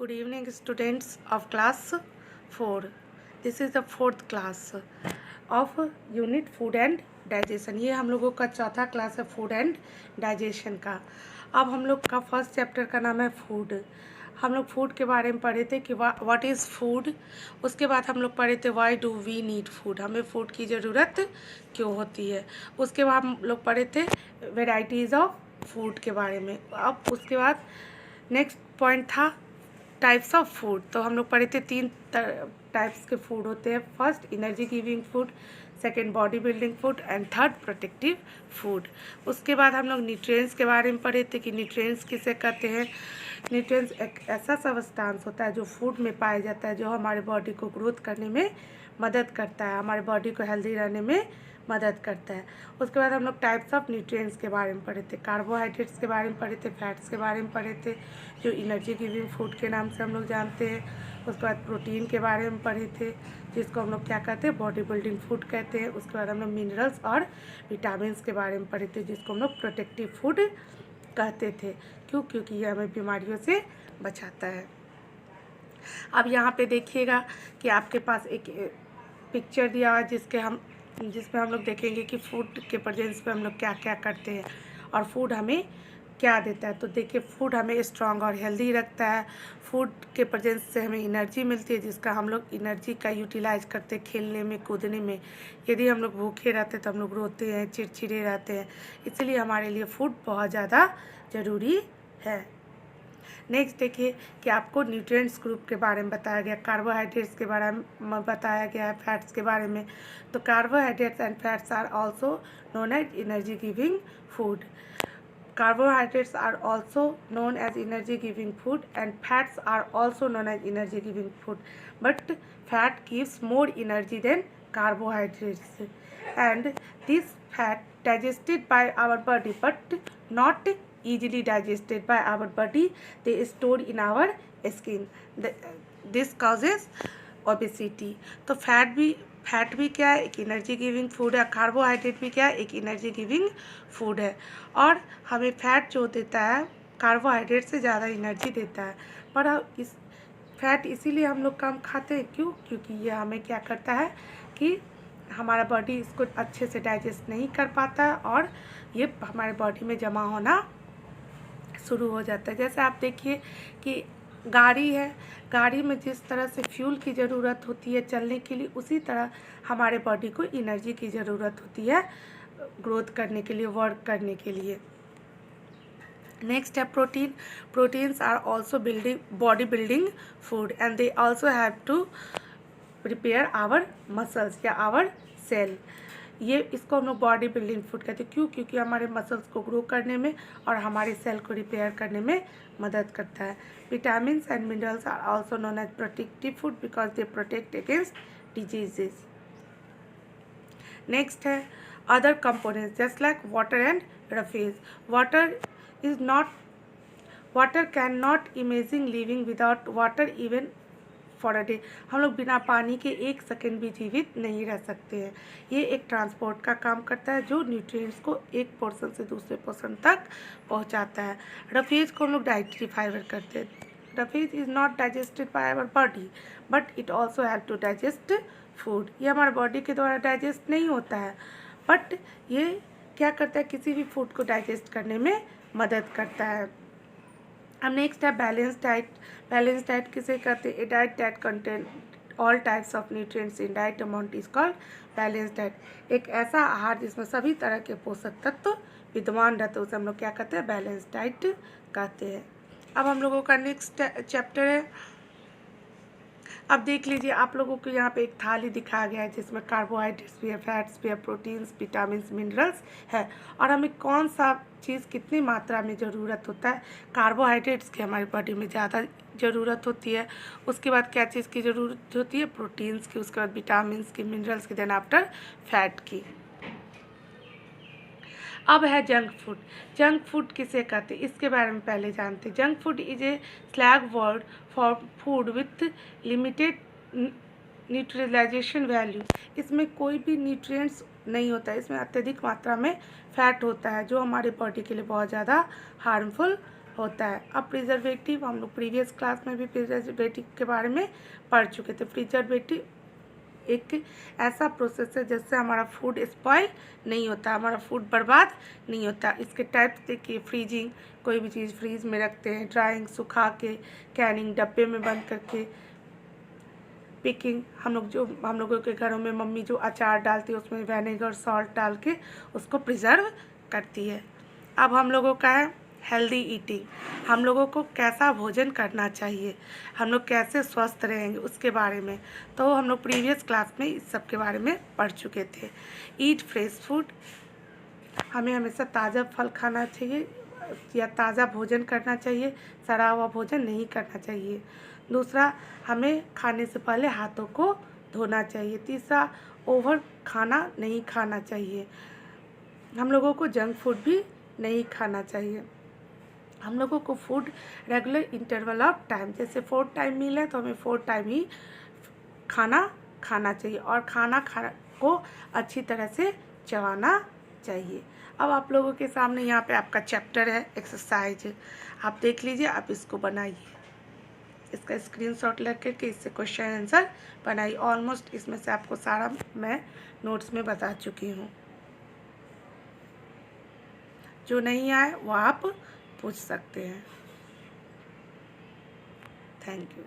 Good evening, students of class 4. This is the fourth class of unit food and digestion. ये हम लोगों का चौथा क्लास है फूड एंड डाइजेशन का। अब हम लोग का फर्स्ट चैप्टर का नाम है फूड। हम लोग फूड के बारे में पढ़े थे कि व्हाट इज़ फूड। उसके बाद हम लोग पढ़े थे why do we need food, हमें फूड की ज़रूरत क्यों होती है। उसके बाद हम लोग पढ़े थे वेराइटीज़ ऑफ फूड के बारे में। अब उसके बाद नेक्स्ट पॉइंट था टाइप्स ऑफ फूड। तो हम लोग पढ़े थे तीन टाइप्स के फूड होते हैं। First energy giving food, second body building food and third protective food. उसके बाद हम लोग न्यूट्रिएंट्स के बारे में पढ़े थे कि न्यूट्रिएंट्स किसे कहते हैं। न्यूट्रिएंट्स एक ऐसा सब्सटेंस होता है जो फूड में पाया जाता है, जो हमारे बॉडी को ग्रोथ करने में मदद करता है, हमारे बॉडी को हेल्दी रहने में मदद करता है। उसके बाद हम लोग टाइप्स ऑफ न्यूट्रिएंट्स के बारे में पढ़े थे, कार्बोहाइड्रेट्स के बारे में पढ़े थे, फैट्स के बारे में पढ़े थे जो एनर्जी गिविंग फूड के नाम से हम लोग जानते हैं। उसके बाद प्रोटीन के बारे में पढ़े थे जिसको हम लोग क्या कहते हैं, बॉडी बिल्डिंग फूड कहते हैं। उसके बाद हम लोग मिनरल्स और विटामिन्स के बारे में पढ़े थे जिसको हम लोग प्रोटेक्टिव फूड कहते थे। क्योंकि ये हमें बीमारियों से बचाता है। अब यहाँ पे देखिएगा कि आपके पास एक पिक्चर दिया हुआ है जिसमें हम लोग देखेंगे कि फूड के प्रेजेंस पे हम लोग क्या क्या करते हैं और फूड हमें क्या देता है। तो देखिए, फूड हमें स्ट्रांग और हेल्दी रखता है। फूड के प्रेजेंस से हमें एनर्जी मिलती है जिसका हम लोग एनर्जी का यूटिलाइज करते हैं खेलने में, कूदने में। यदि हम लोग भूखे रहते हैं तो हम लोग रोते हैं, चिड़चिड़े रहते हैं। इसलिए हमारे लिए फूड बहुत ज़्यादा ज़रूरी है। नेक्स्ट देखिए कि आपको न्यूट्रिएंट्स ग्रुप के बारे में बताया गया, कार्बोहाइड्रेट्स के बारे में बताया गया है, फैट्स के बारे में। तो carbohydrates and fats are also known as energy giving food. Carbohydrates are also known as energy giving food and fats are also known as energy giving food, but fat gives more energy than carbohydrates, and this fat digested by our body but not easily digested by our body. They store in our skin. This causes obesity. तो fat भी क्या है, एक energy giving food है। Carbohydrate भी क्या है, एक एनर्जी गिविंग फूड है। और हमें फैट जो देता है कार्बोहाइड्रेट से ज़्यादा एनर्जी देता है। पर इस फैट इसीलिए हम लोग कम खाते हैं, क्यों? क्योंकि ये हमें क्या करता है कि हमारा बॉडी इसको अच्छे से डाइजेस्ट नहीं कर पाता है और ये हमारे बॉडी में जमा होना शुरू हो जाता है। जैसे आप देखिए कि गाड़ी है, गाड़ी में जिस तरह से फ्यूल की ज़रूरत होती है चलने के लिए, उसी तरह हमारे बॉडी को एनर्जी की ज़रूरत होती है ग्रोथ करने के लिए, वर्क करने के लिए। नेक्स्ट है protein. Proteins are also body building food and they also have to repair our muscles या आवर सेल। ये इसको हम लोग बॉडी बिल्डिंग फूड कहते हैं। क्यों? क्योंकि हमारे मसल्स को ग्रो करने में और हमारे सेल को रिपेयर करने में मदद करता है। Vitamins and minerals are also known as protective food because they protect against diseases. Next है other components just like water and roughage. Water can not imagine living without water even for a day. हम लोग बिना पानी के एक second भी जीवित नहीं रह सकते हैं। ये एक ट्रांसपोर्ट का काम करता है जो न्यूट्रिएंट्स को एक पोर्शन से दूसरे पोर्शन तक पहुंचाता है। रफेज को हम लोग डाइटरी फाइबर करते हैं। Roughage is not digested by our body but it also help to digest food. ये हमारे बॉडी के द्वारा डाइजेस्ट नहीं होता है, बट ये क्या करता है, किसी भी फूड को डाइजेस्ट करने में मदद करता है। अब नेक्स्ट है बैलेंस डाइट। बैलेंस डाइट किसे कहते हैं? A diet that contain all types of nutrients in right amount is called balance diet. एक ऐसा आहार जिसमें सभी तरह के पोषक तत्व विद्यमान रहते हैं उसे हम लोग क्या कहते हैं? बैलेंस डाइट कहते हैं। अब हम लोगों का नेक्स्ट चैप्टर है। अब देख लीजिए, आप लोगों को यहाँ पे एक थाली दिखाया गया है जिसमें कार्बोहाइड्रेट्स भी है, फैट्स भी है, प्रोटीन्स, विटामिन्स, मिनरल्स है। और हमें कौन सा चीज़ कितनी मात्रा में ज़रूरत होता है? कार्बोहाइड्रेट्स की हमारी बॉडी में ज़्यादा ज़रूरत होती है। उसके बाद क्या चीज़ की ज़रूरत होती है? प्रोटीन्स की। उसके बाद विटामिन्स की, मिनरल्स की, देन आफ्टर फैट की। अब है जंक फूड। जंक फूड किसे कहते हैं इसके बारे में पहले जानते हैं। Junk food is a slang word for food with limited neutralization value. इसमें कोई भी न्यूट्रिएंट्स नहीं होता है, इसमें अत्यधिक मात्रा में फैट होता है जो हमारे बॉडी के लिए बहुत ज़्यादा हार्मफुल होता है। अब प्रिजर्वेटिव, हम लोग प्रीवियस क्लास में भी प्रिजर्वेटिव के बारे में पढ़ चुके थे। प्रिजर्वेटिव एक ऐसा प्रोसेस है जिससे हमारा फूड स्पॉइल नहीं होता, हमारा फूड बर्बाद नहीं होता। इसके टाइप्स देखिए, फ्रीजिंग, कोई भी चीज़ फ्रीज में रखते हैं, ड्राइंग, सुखा के, कैनिंग, डब्बे में बंद करके, पिकिंग, हम लोगों के घरों में मम्मी जो अचार डालती है उसमें विनेगर सॉल्ट डाल के उसको प्रिजर्व करती है। अब हम लोगों का है हेल्दी ईटिंग, हम लोगों को कैसा भोजन करना चाहिए, हम लोग कैसे स्वस्थ रहेंगे उसके बारे में तो हम लोग प्रीवियस क्लास में इस सब के बारे में पढ़ चुके थे। ईट फ्रेश फूड, हमें हमेशा ताज़ा फल खाना चाहिए या ताज़ा भोजन करना चाहिए, सड़ा हुआ भोजन नहीं करना चाहिए। दूसरा, हमें खाने से पहले हाथों को धोना चाहिए। तीसरा, ओवर खाना नहीं खाना चाहिए। हम लोगों को जंक फूड भी नहीं खाना चाहिए। हम लोगों को food regular interval of time, जैसे 4 टाइम मील है तो हमें 4 टाइम ही खाना चाहिए और खाना को अच्छी तरह से चबाना चाहिए। अब आप लोगों के सामने यहाँ पे आपका चैप्टर है, एक्सरसाइज, आप देख लीजिए, आप इसको बनाइए, इसका स्क्रीनशॉट लेकर के इससे क्वेश्चन आंसर बनाइए। ऑलमोस्ट इसमें से आपको सारा मैं नोट्स में बता चुकी हूँ, जो नहीं आए वो आप पूछ सकते हैं। Thank you.